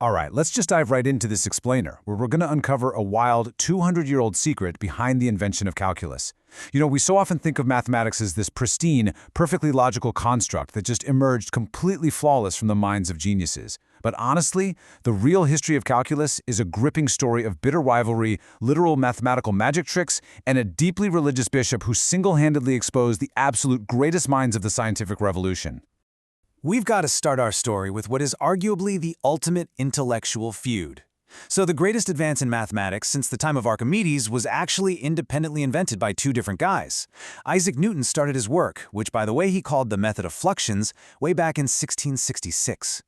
All right, let's just dive right into this explainer, where we're going to uncover a wild 200-year-old secret behind the invention of calculus. We so often think of mathematics as this pristine, perfectly logical construct that just emerged completely flawless from the minds of geniuses. But honestly, the real history of calculus is a gripping story of bitter rivalry, literal mathematical magic tricks, and a deeply religious bishop who single-handedly exposed the absolute greatest minds of the scientific revolution. We've got to start our story with what is arguably the ultimate intellectual feud. So the greatest advance in mathematics since the time of Archimedes was actually independently invented by two different guys. Isaac Newton started his work, which by the way he called the method of fluxions, way back in 1666.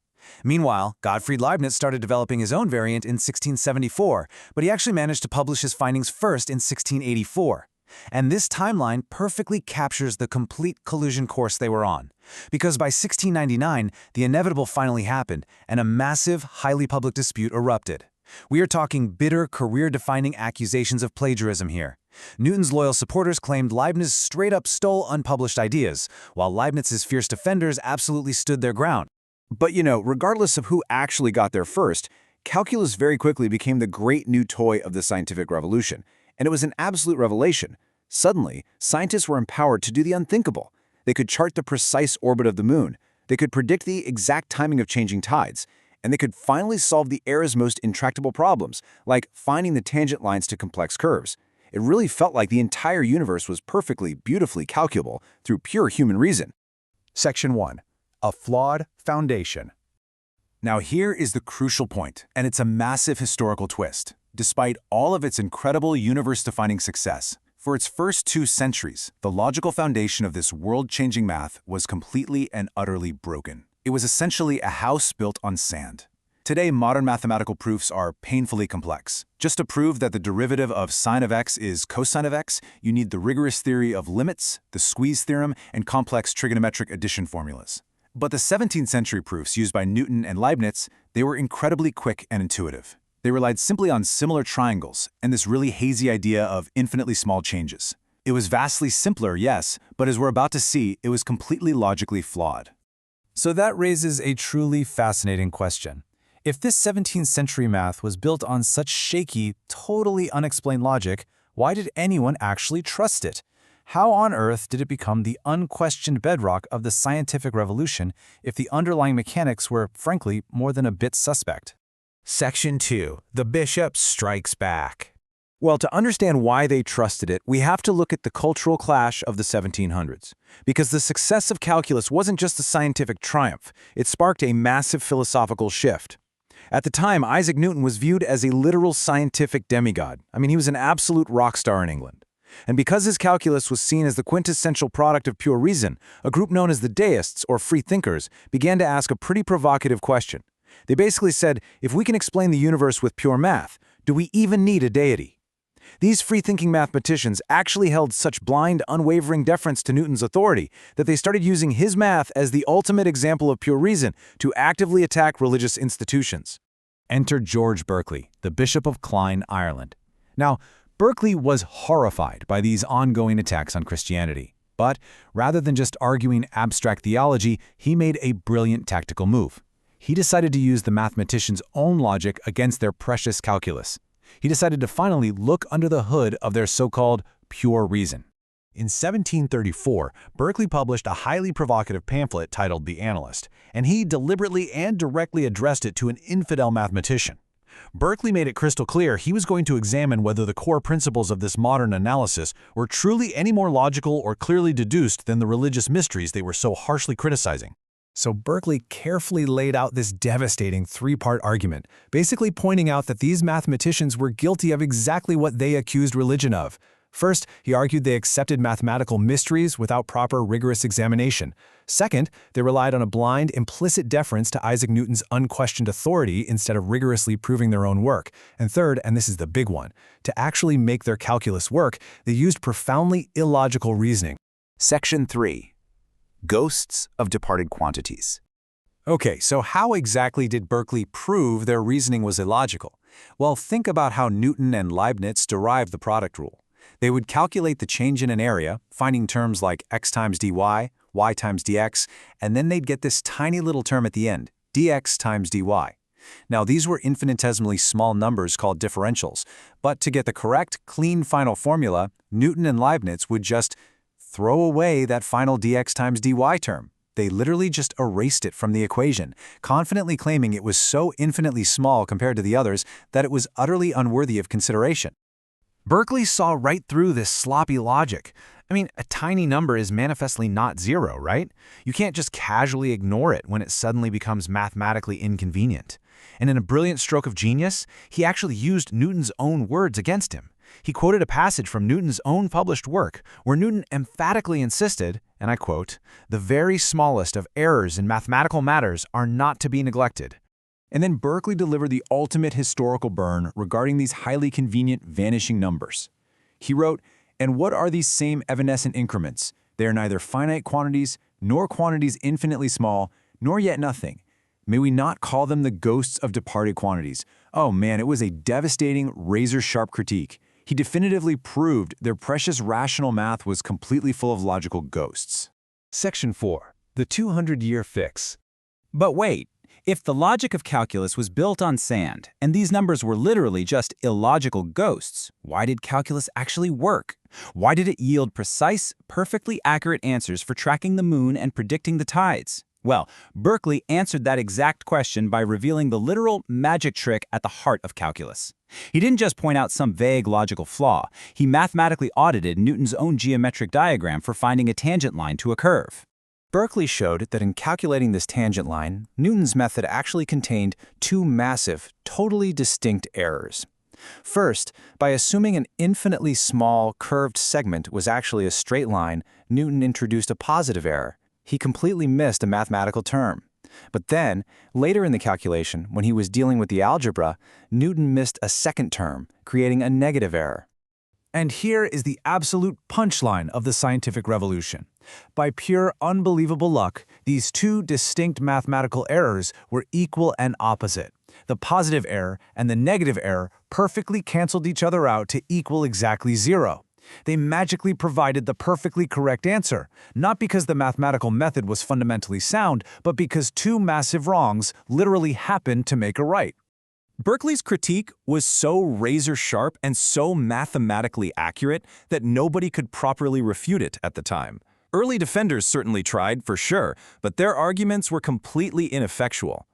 Meanwhile, Gottfried Leibniz started developing his own variant in 1674, but he actually managed to publish his findings first in 1684. And this timeline perfectly captures the complete collusion course they were on. Because by 1699, the inevitable finally happened, and a massive, highly public dispute erupted. We are talking bitter, career-defining accusations of plagiarism here. Newton's loyal supporters claimed Leibniz straight-up stole unpublished ideas, while Leibniz's fierce defenders absolutely stood their ground. But regardless of who actually got there first, calculus very quickly became the great new toy of the scientific revolution. And it was an absolute revelation. Suddenly, scientists were empowered to do the unthinkable. They could chart the precise orbit of the moon. They could predict the exact timing of changing tides. And they could finally solve the era's most intractable problems, like finding the tangent lines to complex curves. It really felt like the entire universe was perfectly, beautifully calculable through pure human reason. Section 1. A Flawed Foundation. Now here is the crucial point, and it's a massive historical twist. Despite all of its incredible universe-defining success, for its first 2 centuries, the logical foundation of this world-changing math was completely and utterly broken. It was essentially a house built on sand. Today, modern mathematical proofs are painfully complex. Just to prove that the derivative of sine of x is cosine of x, you need the rigorous theory of limits, the squeeze theorem, and complex trigonometric addition formulas. But the 17th century proofs used by Newton and Leibniz, they were incredibly quick and intuitive. They relied simply on similar triangles and this really hazy idea of infinitely small changes. It was vastly simpler, yes, but as we're about to see, it was completely logically flawed. So that raises a truly fascinating question. If this 17th century math was built on such shaky, totally unexplained logic, why did anyone actually trust it? How on earth did it become the unquestioned bedrock of the scientific revolution if the underlying mechanics were, frankly, more than a bit suspect? Section 2. The Bishop Strikes Back. Well, to understand why they trusted it, we have to look at the cultural clash of the 1700s. Because the success of calculus wasn't just a scientific triumph, it sparked a massive philosophical shift. At the time, Isaac Newton was viewed as a literal scientific demigod. He was an absolute rock star in England. And because his calculus was seen as the quintessential product of pure reason, a group known as the deists, or free thinkers, began to ask a pretty provocative question. They basically said, if we can explain the universe with pure math, do we even need a deity? These free-thinking mathematicians actually held such blind, unwavering deference to Newton's authority that they started using his math as the ultimate example of pure reason to actively attack religious institutions. Enter George Berkeley, the Bishop of Clyne, Ireland. Now, Berkeley was horrified by these ongoing attacks on Christianity. But rather than just arguing abstract theology, he made a brilliant tactical move. He decided to use the mathematicians' own logic against their precious calculus. He decided to finally look under the hood of their so-called pure reason. In 1734, Berkeley published a highly provocative pamphlet titled The Analyst, and he deliberately and directly addressed it to an infidel mathematician. Berkeley made it crystal clear he was going to examine whether the core principles of this modern analysis were truly any more logical or clearly deduced than the religious mysteries they were so harshly criticizing. So Berkeley carefully laid out this devastating 3-part argument, basically pointing out that these mathematicians were guilty of exactly what they accused religion of. First, he argued they accepted mathematical mysteries without proper, rigorous examination. Second, they relied on a blind, implicit deference to Isaac Newton's unquestioned authority instead of rigorously proving their own work. And third, and this is the big one, to actually make their calculus work, they used profoundly illogical reasoning. Section 3. Ghosts of departed quantities. Okay, so how exactly did Berkeley prove their reasoning was illogical? Well, think about how Newton and Leibniz derived the product rule. They would calculate the change in an area, finding terms like x times dy, y times dx, and then they'd get this tiny little term at the end, dx times dy. Now, these were infinitesimally small numbers called differentials, but to get the correct, clean final formula, Newton and Leibniz would just throw away that final dx times dy term. They literally just erased it from the equation, confidently claiming it was so infinitely small compared to the others that it was utterly unworthy of consideration. Berkeley saw right through this sloppy logic. I mean, a tiny number is manifestly not zero, right? You can't just casually ignore it when it suddenly becomes mathematically inconvenient. And in a brilliant stroke of genius, he actually used Newton's own words against him. He quoted a passage from Newton's own published work, where Newton emphatically insisted, and I quote, "The very smallest of errors in mathematical matters are not to be neglected." And then Berkeley delivered the ultimate historical burn regarding these highly convenient vanishing numbers. He wrote, "And what are these same evanescent increments? They are neither finite quantities, nor quantities infinitely small, nor yet nothing. May we not call them the ghosts of departed quantities?" Oh man, it was a devastating, razor-sharp critique. He definitively proved their precious rational math was completely full of logical ghosts. Section 4. The 200-year fix. But wait, if the logic of calculus was built on sand, and these numbers were literally just illogical ghosts, why did calculus actually work? Why did it yield precise, perfectly accurate answers for tracking the moon and predicting the tides? Well, Berkeley answered that exact question by revealing the literal magic trick at the heart of calculus. He didn't just point out some vague logical flaw. He mathematically audited Newton's own geometric diagram for finding a tangent line to a curve. Berkeley showed that in calculating this tangent line, Newton's method actually contained two massive, totally distinct errors. First, by assuming an infinitely small, curved segment was actually a straight line, Newton introduced a positive error. He completely missed a mathematical term. But then, later in the calculation, when he was dealing with the algebra, Newton missed a second term, creating a negative error. And here is the absolute punchline of the scientific revolution. By pure unbelievable luck, these two distinct mathematical errors were equal and opposite. The positive error and the negative error perfectly canceled each other out to equal exactly zero. They magically provided the perfectly correct answer, not because the mathematical method was fundamentally sound, but because two massive wrongs literally happened to make a right. Berkeley's critique was so razor-sharp and so mathematically accurate that nobody could properly refute it at the time. Early defenders certainly tried, for sure, but their arguments were completely ineffectual.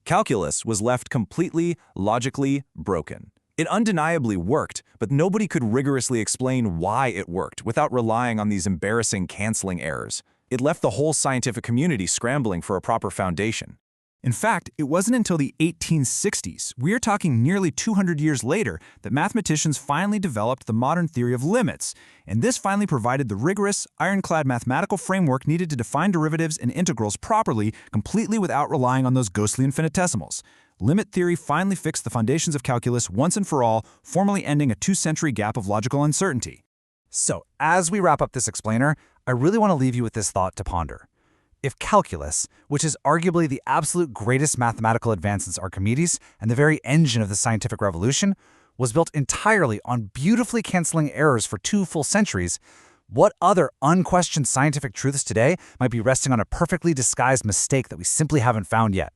Calculus was left completely, logically broken. It undeniably worked, but nobody could rigorously explain why it worked without relying on these embarrassing canceling errors. It left the whole scientific community scrambling for a proper foundation. In fact, it wasn't until the 1860s, we're talking nearly 200 years later, that mathematicians finally developed the modern theory of limits, and this finally provided the rigorous, ironclad mathematical framework needed to define derivatives and integrals properly, completely without relying on those ghostly infinitesimals. Limit theory finally fixed the foundations of calculus once and for all, formally ending a 2-century gap of logical uncertainty. So, as we wrap up this explainer, I really want to leave you with this thought to ponder. If calculus, which is arguably the absolute greatest mathematical advance since Archimedes and the very engine of the scientific revolution, was built entirely on beautifully canceling errors for 2 full centuries, what other unquestioned scientific truths today might be resting on a perfectly disguised mistake that we simply haven't found yet?